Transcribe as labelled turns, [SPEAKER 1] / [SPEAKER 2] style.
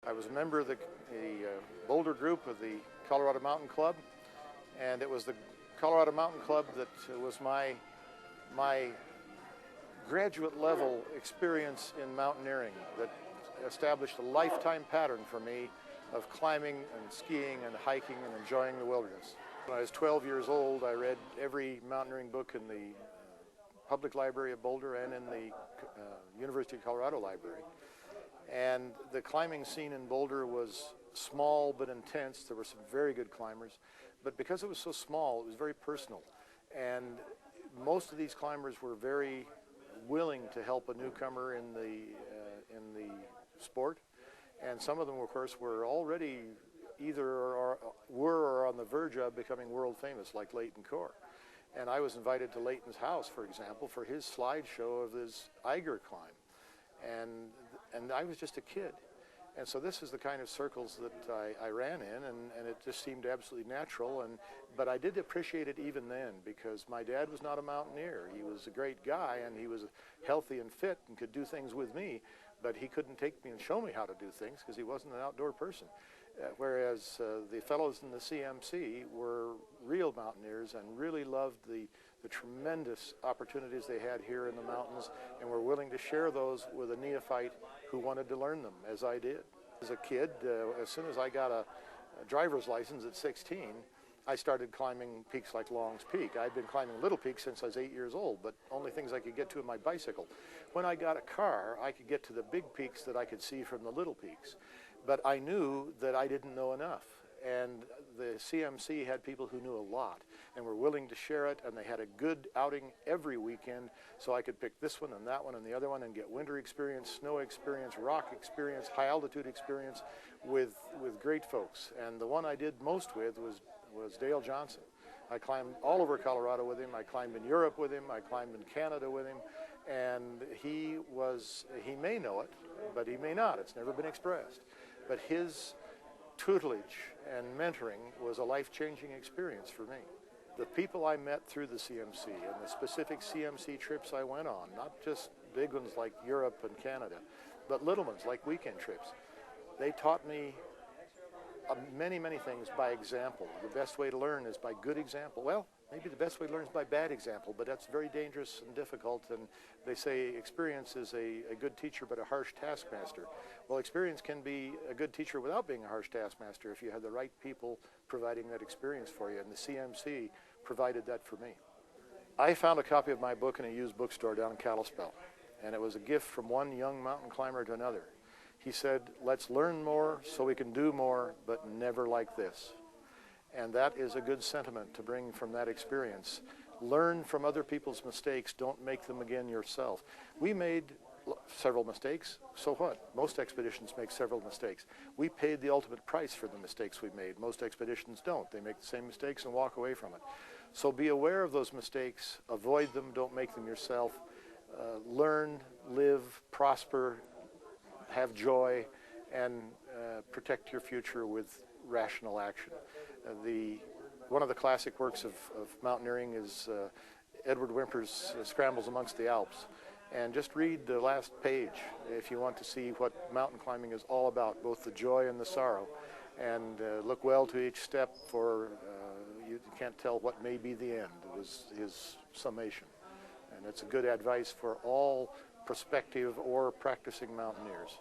[SPEAKER 1] I was a member of the Boulder group of the Colorado Mountain Club, and it was the Colorado Mountain Club that was my graduate level experience in mountaineering that established a lifetime pattern for me of climbing and skiing and hiking and enjoying the wilderness. When I was 12 years old, I read every mountaineering book in the public library of Boulder and in the University of Colorado library. And the climbing scene in Boulder was small but intense. There were some very good climbers, but because it was so small, it was very personal. And most of these climbers were very willing to help a newcomer in the sport. And some of them, of course, were already either were on the verge of becoming world famous, like Leighton Core. And I was invited to Leighton's house, for example, for his slideshow of his Eiger climb. And I was just a kid. And so this is the kind of circles that I ran in, and it just seemed absolutely natural. But I did appreciate it even then, because my dad was not a mountaineer. He was a great guy, and he was healthy and fit and could do things with me, but he couldn't take me and show me how to do things because he wasn't an outdoor person. Whereas the fellows in the CMC were real mountaineers and really loved the tremendous opportunities they had here in the mountains, and were willing to share those with a neophyte who wanted to learn them, as I did. As a kid, as soon as I got a driver's license at 16, I started climbing peaks like Long's Peak. I'd been climbing Little Peak since I was 8 years old, but only things I could get to in my bicycle. When I got a car, I could get to the big peaks that I could see from the little peaks. But I knew that I didn't know enough. And the CMC had people who knew a lot and were willing to share it, and they had a good outing every weekend, so I could pick this one and that one and the other one and get winter experience, snow experience, rock experience, high altitude experience with great folks. And the one I did most with was Dale Johnson. I climbed all over Colorado with him. I climbed in Europe with him. I climbed in Canada with him. And he may know it, but he may not. It's never been expressed. But his tutelage and mentoring was a life-changing experience for me. The people I met through the CMC and the specific CMC trips I went on, not just big ones like Europe and Canada, but little ones like weekend trips, they taught me many, many things by example. The best way to learn is by good example. Well, maybe the best way to learn is by bad example, but that's very dangerous and difficult. And they say experience is a good teacher but a harsh taskmaster. Well, experience can be a good teacher without being a harsh taskmaster if you have the right people providing that experience for you, and the CMC provided that for me. I found a copy of my book in a used bookstore down in Kalispell, and it was a gift from one young mountain climber to another. He said, let's learn more so we can do more, but never like this. And that is a good sentiment to bring from that experience. Learn from other people's mistakes. Don't make them again yourself. We made several mistakes. So what? Most expeditions make several mistakes. We paid the ultimate price for the mistakes we made. Most expeditions don't. They make the same mistakes and walk away from it. So be aware of those mistakes. Avoid them. Don't make them yourself. Learn, live, prosper, have joy, and protect your future with rational action. One of the classic works of mountaineering is Edward Whymper's Scrambles Amongst the Alps. And just read the last page if you want to see what mountain climbing is all about, both the joy and the sorrow. And look well to each step, for you can't tell what may be the end. It was his summation. And it's a good advice for all prospective or practicing mountaineers.